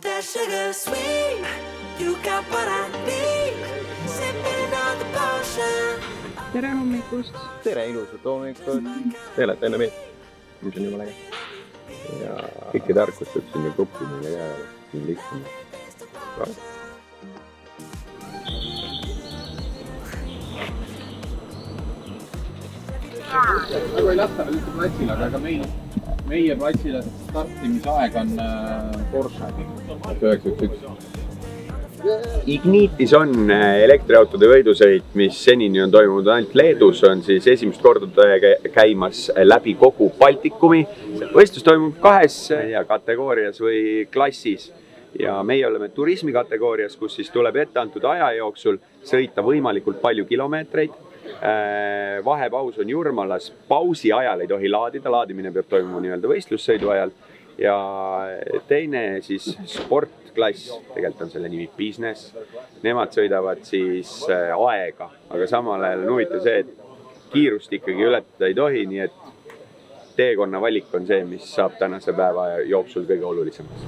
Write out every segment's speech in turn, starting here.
that sugar sweet, you got what I need, sipping on the potion. Tere hommikust! Tere ilusat hommikut! Te olete enne meid, mis on juba läge. Ja kõiki tarkustab sinna gruppimine ja siin lihtne. Nagu ei lasta veel üldse platsile, aga meie platsile startimisaeg on Porsche 911. Ignitis on elektriautode võidusõit, mis senini on toimunud ainult Leedus, on siis esimest korda käimas läbi kogu Baltikumi. Võistlus toimub kahes kategoorias või klassis ja meie oleme turismi kategoorias, kus siis tuleb etteantud aja jooksul sõita võimalikult palju kilomeetreid. Vahepaus on Jurmalas, pausi ajal ei tohi laadida, laadimine peab toimuma nii-öelda võistlussõidu ajal ja teine siis sportklass, tegelikult on selle nimi business, nemad sõidavad siis aega, aga samal ajal on huvitav see, et kiirust ikkagi ületada ei tohi, nii et teekonna valik on see, mis saab tänase päeva jooksul kõige olulisemaks.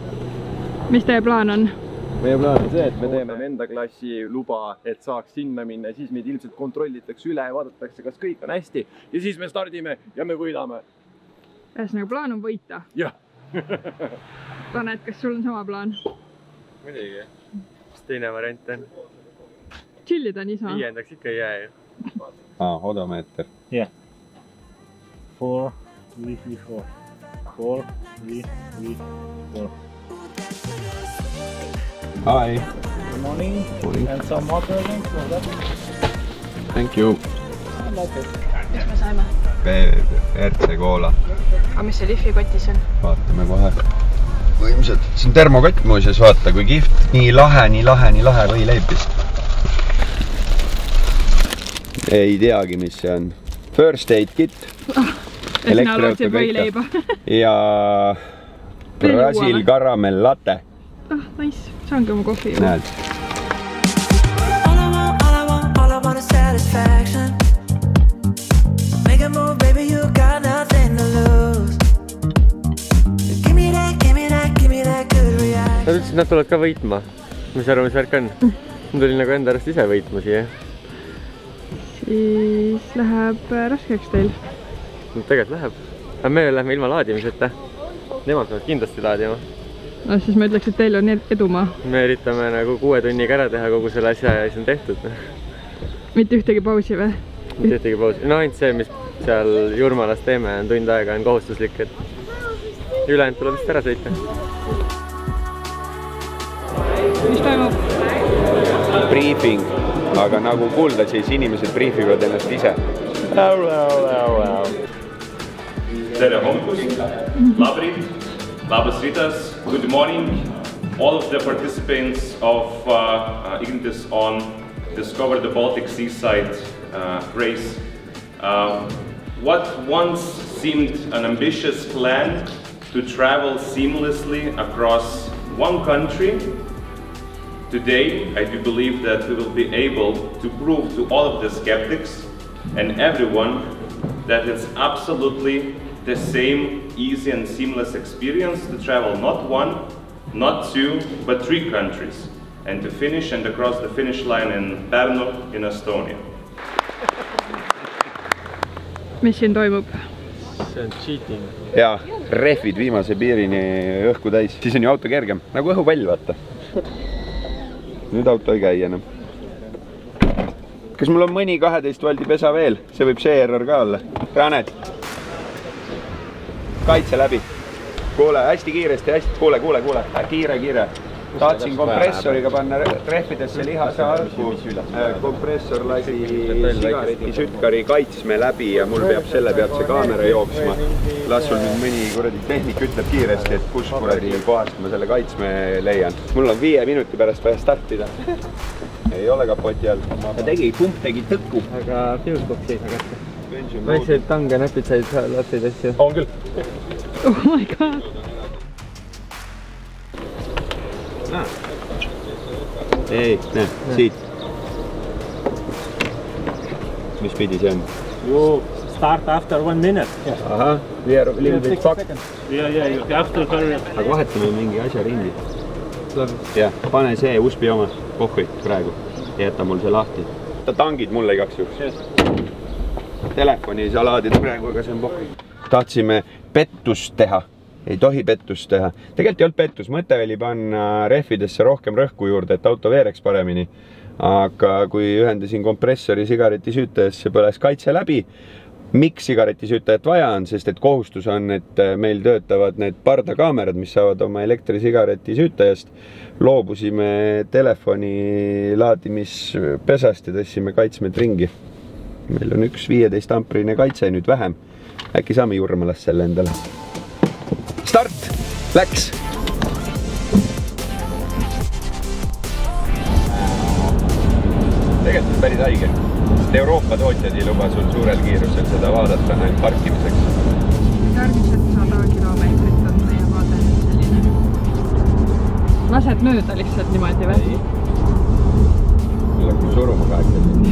Mis teie plaan on? Meie plaan on see, et me teeme enda klassi luba, et saaks sinna minna, siis meid ilmselt kontrollitakse üle ja vaadatakse, kas kõik on hästi ja siis me stardime ja me võidame. Ühesõnaga plaan on võita? Jah. Tanet, kas sul on sama plaan? Muidugi. Mis teine variant on? Chillida niisama? Viiendaks ikka ei jää ju. Odomeeter. Yeah. 4, 3, 4. 4, 3, 4. Hi. Good morning. And some water again for that. Thank you. I like it. Mis me saime? RC Cola. Aga mis see Lifi kotis on? Vaatame kohe. Võimsad. See on termokott muuseas, vaata kui kihvt. Nii lahe võileipist. Ei teagi, mis see on. First aid kit. Elektriauto võileiba. Ja Brasil karamell latte. Nice. See ongi oma kohvi. Näed. All I want is satisfaction. Make a move, baby, you got nothing to lose. Give me that good reaction. Nad ütlesid, et nad tulevad ka võitma. Mis arva, mis värk on? Nad oli nagu enda arust ise võitma siia. Siis läheb raskeks teil. Tegelikult läheb. Aga me lähme ilma laadimiseta. Nemad peavad kindlasti laadima. No siis ma ütleks, et teil on edumaa. Me üritame nagu 6 tunniga ära teha kogu selle asja ja siis on tehtud. Mitte ühtegi pausi või? Mitte ühtegi pausi. No ainult see, mis seal Jurmalas teeme, on tund aega, on kohustuslik, et ülejäänud tuleb vist ära sõita. Mis toimub? Briefing, aga nagu kuulda, siis inimesed briefivad ennast ise. Tere hommikust, labrid, labas ritas, good morning, all of the participants of Ignitis on Discover the Baltic Seaside race. What once seemed an ambitious plan to travel seamlessly across one country, today I do believe that we will be able to prove to all of the skeptics and everyone that it's absolutely the same easy and seamless experience to travel not 1, not 2, but 3 countries and to finish and across the finish line in Pärnu in Estonia. Mis siin toimub? See on cheating. Ja rehvid viimase piirini õhku täis. Siis on ju auto kergem, nagu õhupall, vaata. Nüüd auto ei käi enam. Kas mul on mõni 12 voldi pesa veel? See võib see error ka olla. Ranet. Kaitse läbi. Kuule, hästi kiiresti, hästi. Kuule. Kiire. Tahtsin kompressoriga panna rehvidesse lihase algu. Kompressor lasi sigareti sütkari kaitsme läbi ja mul peab selle pealt see kaamera jooksma. Las sul nüüd mõni kuradi tehnik ütleb kiiresti, et kus kuradi kohast ma selle kaitsme leian. Mul on 5 minuti pärast vaja startida. Ei ole kapoti all. Pump tegi tõkku. Aga fuseboxi ei saa kätte. Väikseid tange näpid said lapseid asju. On küll. Oh my god. Ei, näe, siit. Mis pidi see on? You start after 1 minute. Aha, we are a little bit fucked. Yeah, you have to hurry. Aga vahetame mingi asja ringi. jah, pane see uspi oma kohvi praegu ja jäta mul see lahti. Tangid mulle igaks juhuks. Telefoni ei saa laadida praegu, aga see on pohvi. Tahtsime pettust teha. Ei tohi pettust teha. Tegelikult ei olnud pettus. Mõte oli panna rehvidesse rohkem rõhku juurde, et auto veereks paremini. Aga kui ühendasin kompressori sigaretisüütajesse, põles kaitse läbi. Miks sigaretisüütajat vaja on? Sest et kohustus on, et meil töötavad need pardakaamerad, mis saavad oma elektrisigaretisüütajast. Loobusime telefoni laadimispesast ja tõstsime kaitsmed ringi. Meil on üks 15 amprine kaitse nüüd vähem. Äkki saame Jurmalast selle endale. Start! Läks! Tegelikult päris haige. Sest Euroopa tootjad ei luba sul suurel kiirusel seda vaadata ainult parkimiseks. Järgmised 100 kilomeetrit on meie vaade selline. Lased mööda lihtsalt niimoodi või? Ei. Mul hakkab suruma 8 tundi.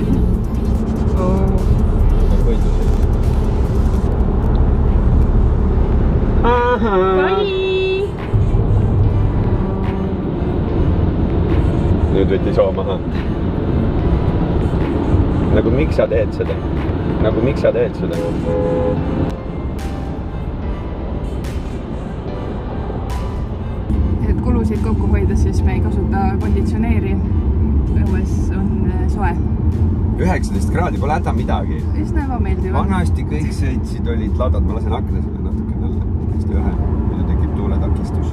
Nüüd võtti soo maha. Nagu miks sa teed seda? Et kulusid kokku hoida, siis me ei kasuta konditsioneeri. Õues on soe. 19 kraadi pole häda midagi. Üsna ebameeldiv. Vanasti kõik sõitsid, olid ladad. Ma lasen akna selle natuke talle. Hästi vähe. Muidu tekib tuuletakistus.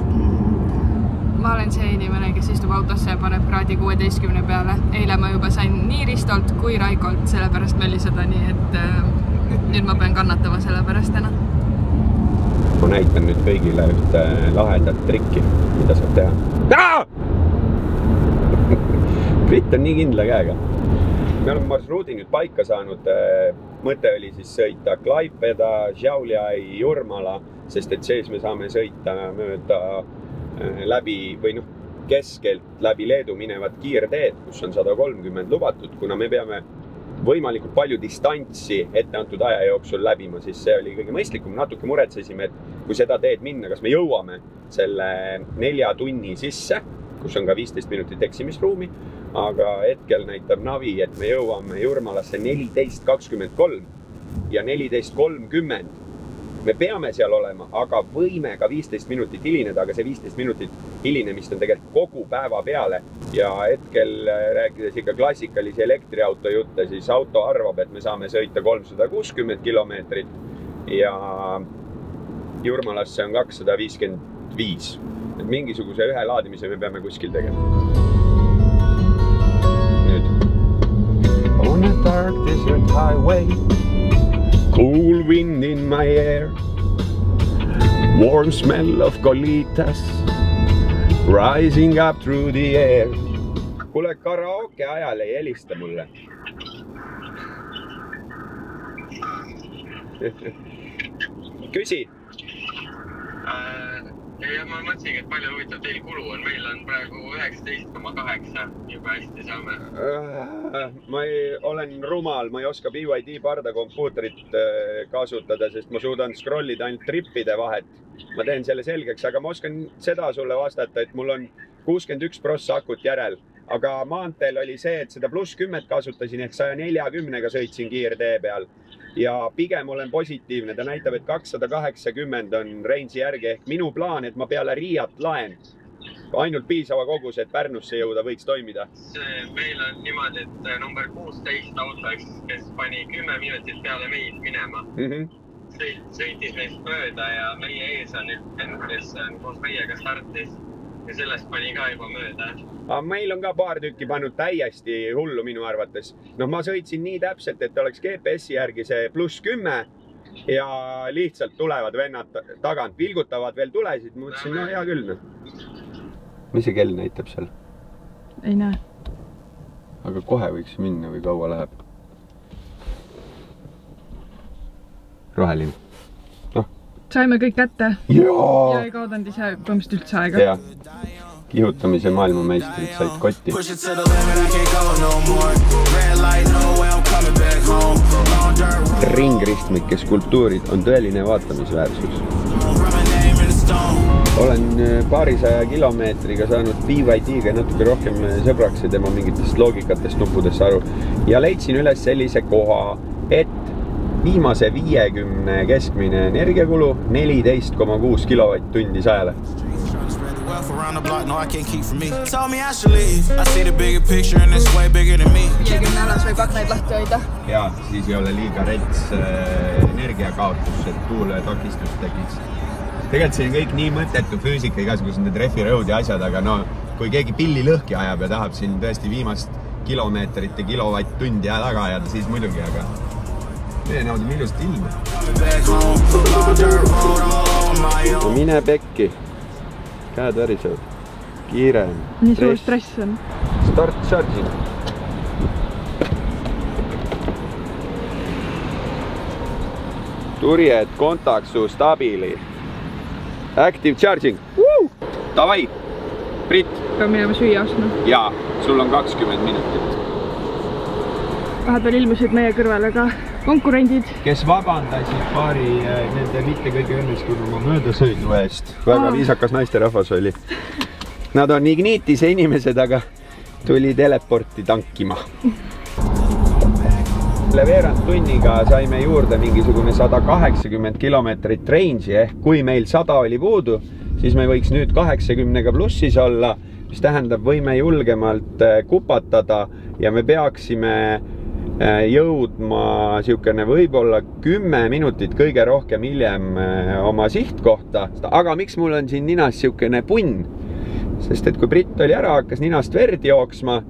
Ma olen see inimene, kes istub autosse ja paneb kraadi 16 peale. Eile ma juba sain nii Ristolt kui Raikolt, sellepärast oli seda nii, et nüüd ma pean kannatama sellepärast täna. Ma näitan nüüd kõigile ühte lahedat trikki, mida saab teha. Brit on nii kindla käega. Me oleme marsruudi nüüd paika saanud. Mõte oli siis sõita Klaipeda, Šiauliai, Jurmala, sest et sees me saame sõita mööda läbi või keskelt läbi Leedu minevad kiirteed, kus on 130 lubatud, kuna me peame võimalikult palju distantsi etteantud aja jooksul läbima, siis see oli kõige mõistlikum. Natuke muretsesime, et kui seda teed minna, kas me jõuame selle 4 tunni sisse, kus on ka 15 minutit eksimisruumi, aga hetkel näitab navi, et me jõuame Jurmalasse 14.23 ja 14.30. Me peame seal olema, aga võime ka 15 minutit hilineda, aga see 15 minutit hilinemist on tegelikult kogu päeva peale. Ja hetkel rääkides ikka klassikalisi elektriauto jutte, siis auto arvab, et me saame sõita 360 kilomeetrit ja Jurmalasse on 255. Et mingisuguse ühe laadimise me peame kuskil tegema. Nüüd. On a dark desert highway, cool wind in my hair, warm smell of colitas rising up through the air. Kuule, karaoke ajal ei helista mulle. Küsi. Ja ma mõtlesingi, et palju huvitav teil kulu on. Meil on praegu 19,8. Juba hästi saame. Ma olen rumal, ma ei oska BYD pardakompuutrit kasutada, sest ma suudan scrollida ainult trippide vahet. Ma teen selle selgeks, aga ma oskan seda sulle vastata, et mul on 61% akut järel. Aga maanteel oli see, et seda +10 kasutasin, ehk 140-ga sõitsin kiirtee peal. Ja pigem olen positiivne, ta näitab, et 280 on range'i järgi, ehk minu plaan, et ma peale Riiat laen ainult piisava kogus, et Pärnusse jõuda võiks toimida. Meil on niimoodi, et number 16 auto, kes pani 10 minutit peale meid minema. Sõitis meist mööda ja meie ees on nüüd, kes koos meiega startis ja sellest pani ka juba mööda. Meil on ka paar tükki pannud täiesti hullu minu arvates. Ma sõitsin nii täpselt, et oleks GPS-i järgi see +10 ja lihtsalt tulevad vennad tagant, vilgutavad veel tulesid. Ma mõtlesin, no hea küll. Mis see kell näitab seal? Ei näe. Aga kohe võiks minna või kaua läheb? Roheline. Saime kõik kätte. Ja ei kaudanud ise põhimõtteliselt üldse aega. Ja. Kihutamise maailmameistrid said kotti. Ringristmike skulptuurid on tõeline vaatamisväärsus. olen paarisaja kilomeetriga saanud BYD-ga natuke rohkem sõbraks ja tema mingitest loogikatest nuppudest aru. Ja leidsin üles sellise koha, et viimase 50 keskmine energiakulu 14,6 kilovatt-tundi 100-le. Around the block, no I can't keep from me. Told me I should leave. I see the bigger picture and it's way bigger than me. 50 alas võib aknaid lahti hoida. Ja, siis ei ole liiga rets energiakaotus, et tuule takistust tekiks. Tegelikult see on kõik nii mõttetu füüsika, igasugused need refirõud ja asjad, aga no, kui keegi pilli lõhki ajab ja tahab siin tõesti viimast kilomeetrit ja kilovatt-tundi ja taga ajada, siis muidugi, aga meie naudime ilust ilma. Mine pekki. Käed värisevad. Kiire. Nii suur stress on. Start charging. Turjed, kontaksu, stabili. Active charging. Davai. Brit. Peab minema süüa ostma. Jaa, sul on 20 minutit. Vahepeal ilmusid meie kõrvale ka konkurendid. Kes vabandasid paari nende mitte kõige õnnestunuma möödasõidu eest. Väga viisakas naisterahvas oli. Nad on Ignitise inimesed, aga tuli teleporti tankima. Veerand tunniga saime juurde mingisugune 180 kilomeetrit range'i ehk kui meil 100 oli puudu, siis me võiks nüüd 80-ga plussis olla, mis tähendab võime julgemalt kupatada ja me peaksime jõudma siukene võib-olla 10 minutit kõige rohkem hiljem oma sihtkohta. Aga miks mul on siin ninas siukene punn? Sest et kui Brit oli ära, hakkas ninast verd jooksma,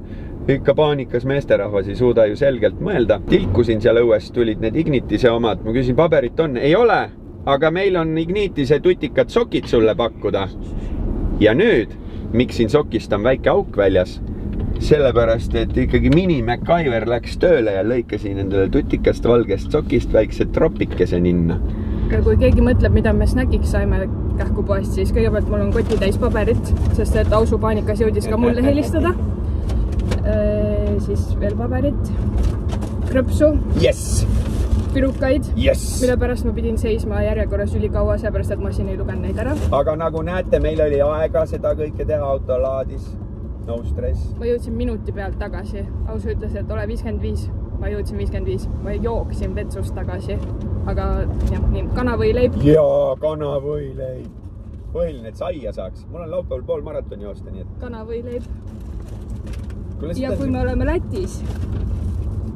ikka paanikas meesterahvas ei suuda ju selgelt mõelda. Tilkusin seal õues, tulid need Ignitise omad. Ma küsin, paberit on? Ei ole, aga meil on Ignitise tutikad sokid sulle pakkuda. Ja nüüd, miks siin sokist on väike auk väljas? Sellepärast, et ikkagi mini MacGyver läks tööle ja lõikasin endale tutikast valgest sokist väikse tropikese ninna. Kui keegi mõtleb, mida me snackiks saime kähkupoest, siis kõigepealt mul on koti täis paberit, sest et Ausu paanikas jõudis ka mulle helistada. Siis veel paberit, krõpsu, pirukaid, mille pärast ma pidin seisma järjekorras ülikaua, seepärast, et masin ei lugenud neid ära. Aga nagu näete, meil oli aega seda kõike teha, auto laadis. No stress. Ma jõudsin minuti pealt tagasi. Ausu ütles, et ole 55. Ma jõudsin 55. Ma jooksin vetsust tagasi. Aga jah, nii, kanavõileib. Jaa, kanavõileib. Põhiline, et saia saaks. Mul on laupäeval pool maratoni joosta, nii et... Kanavõileib. Ja kui me oleme Lätis,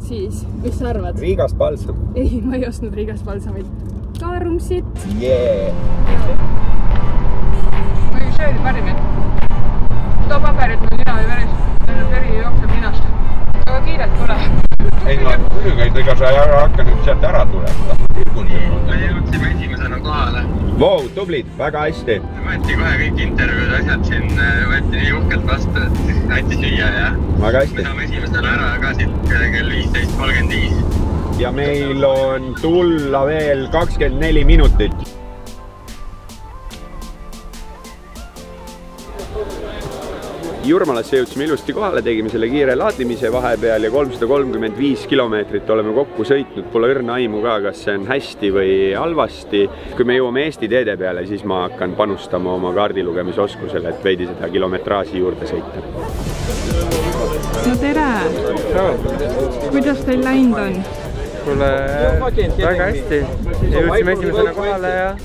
siis, mis sa arvad? Riigast palsam. Ei, ma ei ostnud Riigast palsamid. Kaarumsit. Jee. Ma ju söödi parim, et too paberit mul nina või väris. Veri jookseb ninast. Aga kiiret pole. Ei, no muidugi, ega sa hakka nüüd sealt ära tulema. Me jõudsime esimesena kohale. Vau, tublid, väga hästi. Võeti kohe kõik intervjuud, asjad siin võeti nii uhkelt vastu, et näiti süüa ja väga hästi. Me saame esimesena ära ka siit kell 15.35. Ja meil on tulla veel 24 minutit. Jurmalasse jõudsime ilusti kohale, tegime selle kiire laadimise vahepeal ja 335 kilomeetrit oleme kokku sõitnud. Pole õrna aimu ka, kas see on hästi või halvasti. Kui me jõuame Eesti teede peale, siis ma hakkan panustama oma kaardilugemioskusele, et veidi seda kilometraaži juurde sõita. No tere! Kuidas teil läinud on? Kuule, väga hästi. Jõudsime esimesena kohale ja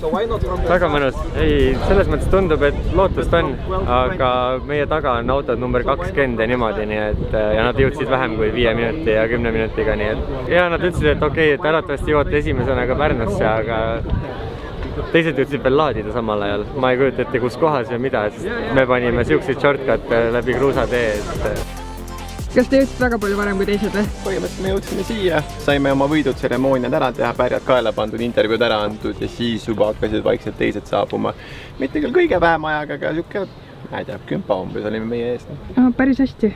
väga mõnus. Ei, selles mõttes tundub, et lootust on, aga meie taga on autod number 20 ja niimoodi, nii et ja nad jõudsid vähem kui 5 minuti ja 10 minutiga, nii et ja nad ütlesid, et okei, et äratavasti jõuate esimesena ka Pärnusse, aga teised jõudsid veel laadida samal ajal. Ma ei kujuta ette, kus kohas ja mida, sest me panime siukseid shortcut läbi kruusatee, et kas te jõudsid väga palju varem kui teised või? Põhimõtteliselt me jõudsime siia, saime oma võidutseremooniad ära teha, pärjad kaela pandud, intervjuud ära antud ja siis juba hakkasid vaikselt teised saabuma. Mitte küll kõige vähem ajaga, aga siuke, ma ei tea, 10 umbes olime meie eest. Päris hästi.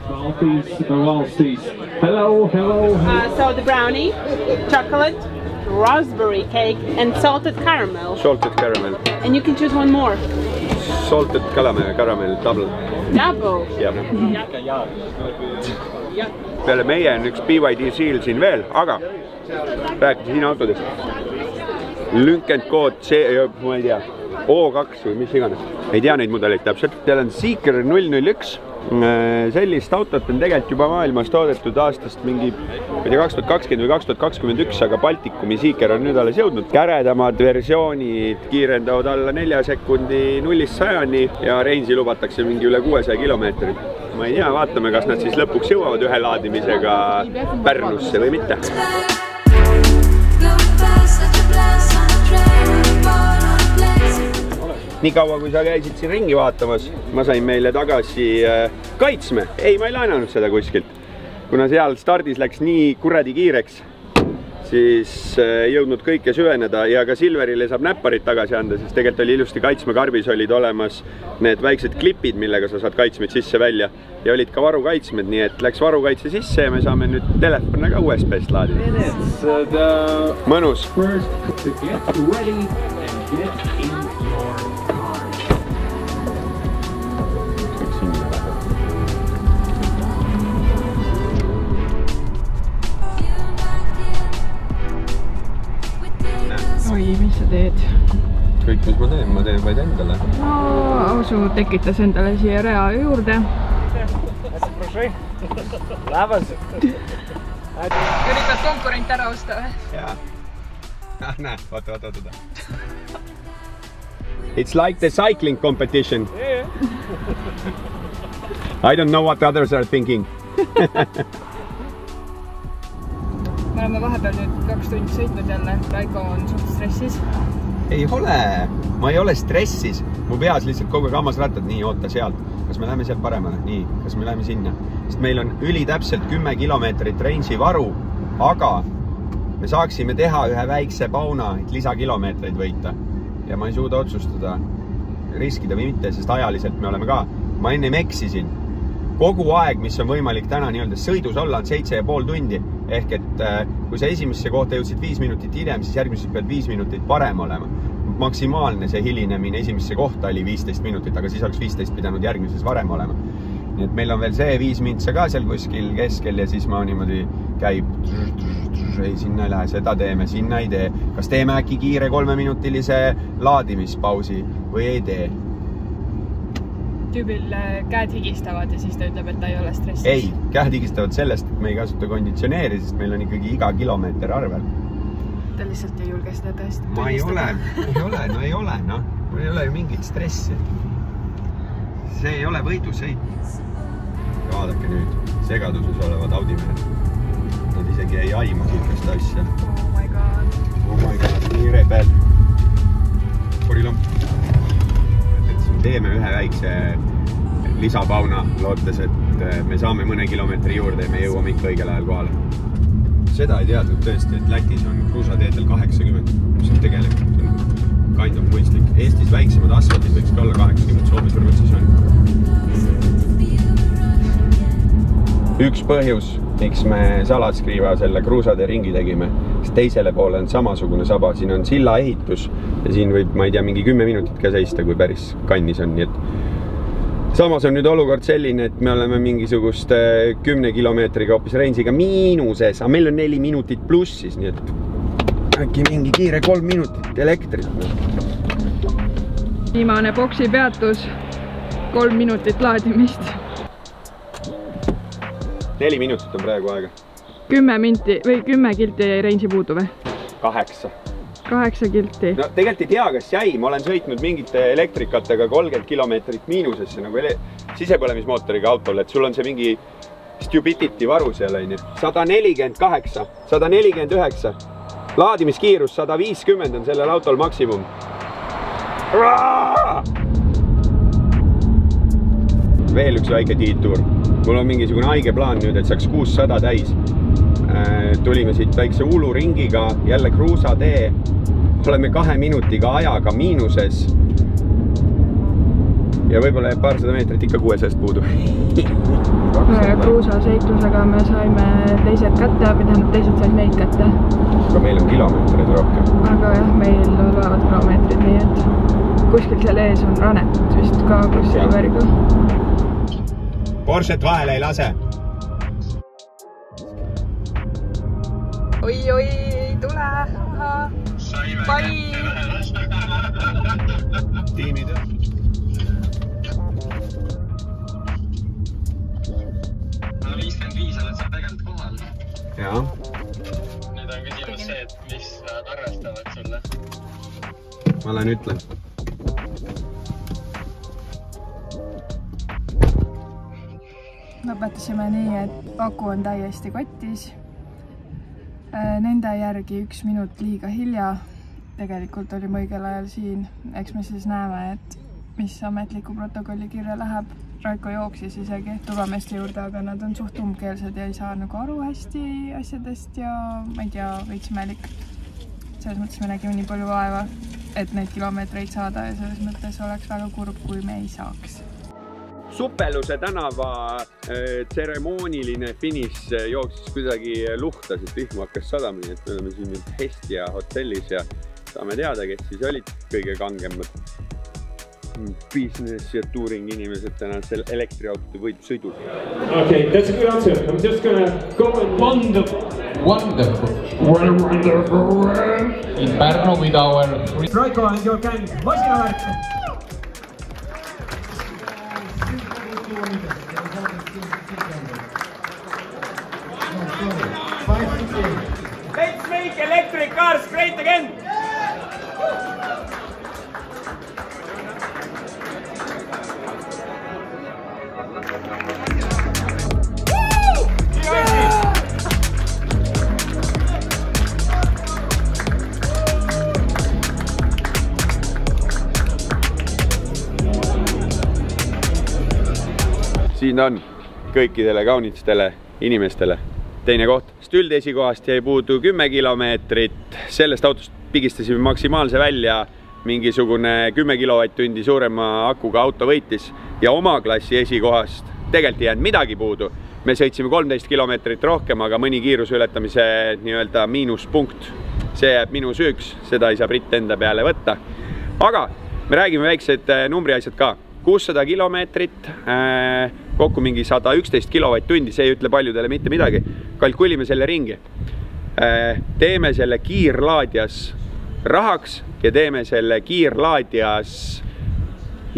So the brownie, chocolate, raspberry cake and salted caramel. Salted caramel. And you can choose one more. Salted caramel, double. Double? Jah. Peale meie on üks BYD Seal siin veel, aga rääkida siin autodest. Lünkend kood, ma ei tea, O2 või mis iganes. Ei tea neid mudeleid täpselt. Teil on Seeker 001. Sellist autot on tegelikult juba maailmas toodetud aastast mingi 2020 või 2021, aga Baltikumi Seeker on nüüd alles jõudnud. Käredamad versioonid kiirendavad alla 4 sekundi 0-100-ni ja range'i lubatakse mingi üle 600 kilomeetrit. Ma ei tea, vaatame, kas nad siis lõpuks jõuavad ühe laadimisega Pärnusse või mitte. Nii kaua, kui sa käisid siin ringi vaatamas, ma sain meile tagasi Kaitsme. Ei, ma ei laenanud seda kuskilt. Kuna seal stardis läks nii kuradi kiireks, siis jõudnud kõike süveneda ja ka Silverile saab näpparid tagasi anda, sest tegelikult oli ilusti Kaitsme karbis olid olemas need väiksed klipid, millega sa saad kaitsmeid sisse välja ja olid ka varukaitsmed, nii et läks varukaitse sisse ja me saame nüüd telefone ka USB-st laadida. Mõnus. Oi, mis sa teed? Kõik, mis ma teen vaid endale. No, Ausu tekitas endale siia rea juurde. Üritad konkurent ära osta või? Jaa. Näe, vaata. It's like the cycling competition. I don't know what others are thinking. Me oleme vahepeal nüüd 2 tundi sõitnud jälle. Raiko on suht stressis. Ei ole. Ma ei ole stressis. Mu peas lihtsalt kogu aeg hammasrattad. Nii, oota sealt. Kas me läheme sealt paremale? Nii, kas me läheme sinna? Sest meil on ülitäpselt 10 kilomeetrit range'i varu, aga me saaksime teha ühe väikse pauna, et lisakilomeetreid võita. Ja ma ei suuda otsustada riskida või mitte, sest ajaliselt me oleme ka. Ma ennem eksisin. Kogu aeg, mis on võimalik täna nii-öelda sõidus olla, on 7,5 tundi. Ehk et kui sa esimesse kohta jõudsid 5 minutit hiljem, siis järgmises pead 5 minutit parem olema. Maksimaalne see hilinemine esimesse kohta oli 15 minutit, aga siis oleks 15 pidanud järgmises varem olema. Nii et meil on veel see 5 mintsa ka seal kuskil keskel ja siis ma niimoodi käib. Ei, sinna ei lähe, seda teeme, sinna ei tee. Kas teeme äkki kiire 3-minutilise laadimispausi või ei tee? Tüübil käed higistavad ja siis ta ütleb, et ta ei ole stressis. Ei, käed higistavad sellest, et me ei kasuta konditsioneeri, sest meil on ikkagi iga kilomeeter arvel. Ta lihtsalt ei julge seda tõesti. Ma ei ole. Ma ei ole ju mingit stressi. See ei ole võidusõit. Vaadake nüüd, segaduses olevad audimehed. Nad isegi ei aima siukest asja. Oh my god, nii rebel. Korilomp. Teeme ühe väikse lisapauna, lootes, et me saame mõne kilomeetri juurde ja me jõuame ikka õigel ajal kohale. Seda ei teadnud tõesti, et Lätis on kruusateedel 80, mis on tegelikult kind of mõistlik. Eestis väiksemad asfaldid võiks ka olla 80, Soomes või Rootsis on. Üks põhjus, miks me Salatskriiva selle kruusade ringi tegime, sest teisele poole on samasugune saba. Siin on silla ehitus ja siin võib, ma ei tea, mingi 10 minutit ka seista, kui päris kannis on. Nii et samas on nüüd olukord selline, et me oleme mingisugust 10 kilomeetriga hoopis range'iga miinuses, aga meil on 4 minutit plussis, nii et äkki mingi kiire 3 minutit elektrit. Viimane boksi peatus, 3 minutit laadimist. 4 minutit on praegu aega. 10 kilti jäi range'i puudu või? 8. 8 kilti. No tegelikult ei tea, kas jäi. Ma olen sõitnud mingite elektrikatega 30 kilomeetrit miinusesse nagu sisepõlemismootoriga autol, et sul on see mingi stupidity varu seal, on ju. 148, 149. Laadimiskiirus 150 on sellel autol maksimum. Veel üks väike tiituur. Mul on mingisugune haige plaan nüüd, et saaks 600 täis. Tulime siit väikse uluringiga, jälle kruusatee. Oleme 2 minutiga ajaga miinuses. Ja võib-olla paarsada meetrit ikka 600 puudu. Kruusaseiklusega me saime teised kätte, teised said meid kätte. Aga meil on kilomeetrid rohkem. Aga jah, meil olevad kilomeetrid, nii et kuskil seal ees on Ranet vist ka Silveriga. Porschet vahele ei lase. Oi, ei tule. Bye! Tiimitöö. No 55 oled sa tegelikult kohal. Jaa. Nüüd on küsimus see, et mis nad arvestavad sulle. Ma lähen ütlen. Lõpetasime nii, et aku on täiesti kotis. Nende järgi 1 minut liiga hilja. Tegelikult olime õigel ajal siin. Eks me siis näeme, et mis ametliku protokolli kirja läheb. Raiko jooksis isegi turvameeste juurde, aga nad on suht umbkeelsed ja ei saa nagu aru hästi asjadest ja ma ei tea, veits imelik. Selles mõttes me nägime nii palju vaeva, et neid kilomeetreid saada ja selles mõttes oleks väga kurb, kui me ei saaks. Suppeluse tänava tseremooniline finiš jooksis kuidagi luhta, sest vihma hakkas sadama, nii et me oleme siin nüüd Hestia hotellis ja saame teada, kes siis olid kõige kangemad business ja touring inimesed täna selle elektriautode võidusõidul. Okay, that's a good answer. I'm just gonna go and wonderful. In Pärnu with our... Raiko and your gang, masinavärk! Let's make electric cars great again! Siin on kõikidele kaunitstele inimestele teine koht. Stüldi esikohast jäi puudu 10 kilomeetrit. Sellest autost pigistasime maksimaalse välja. Mingisugune 10 kilovatt-tundi suurema akuga auto võitis. Ja oma klassi esikohast tegelikult ei jäänud midagi puudu. Me sõitsime 13 kilomeetrit rohkem, aga mõni kiiruse ületamise nii-öelda miinuspunkt. See jääb minu süüks. Seda ei saa Britt enda peale võtta. Aga me räägime väiksed numbriasjad ka. 600 kilomeetrit, kokku mingi 111 kilovatt-tundi, see ei ütle paljudele mitte midagi. Kalkulime selle ringi. Teeme selle kiirlaadjas rahaks ja teeme selle kiirlaadjas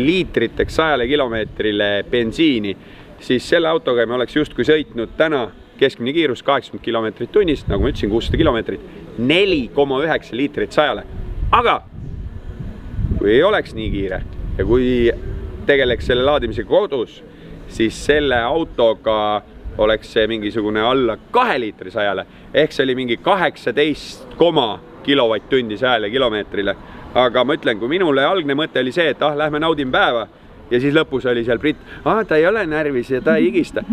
liitriteks 100 kilomeetrile bensiini. Siis selle autoga me oleks justkui sõitnud täna keskmine kiirus 80 kilomeetrit tunnist, nagu ma ütlesin, 600 kilomeetrit, 4,9 liitrit 100. Aga kui ei oleks nii kiire ja kui tegeleks selle laadimisega kodus, siis selle autoga oleks see mingisugune alla 2 liitri 100. Ehk see oli mingi 18 kilovatt-tundi 100 kilomeetrile. Aga ma ütlen, kui minule algne mõte oli see, et lähme naudin päeva ja siis lõpus oli seal Britt, ta ei ole närvis ja ta ei higista.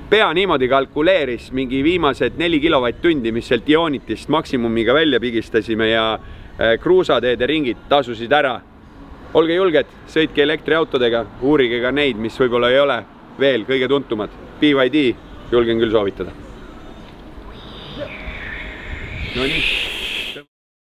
Pea niimoodi kalkuleeris mingi viimased 4 kilovatt-tundi, mis sealt Ionitist maksimumiga välja pigistasime ja kruusateede ringid tasusid ära. Olge julged, sõitke elektriautodega, uurige ka neid, mis võib-olla ei ole veel kõige tuntumad. BYD julgen küll soovitada. No nii.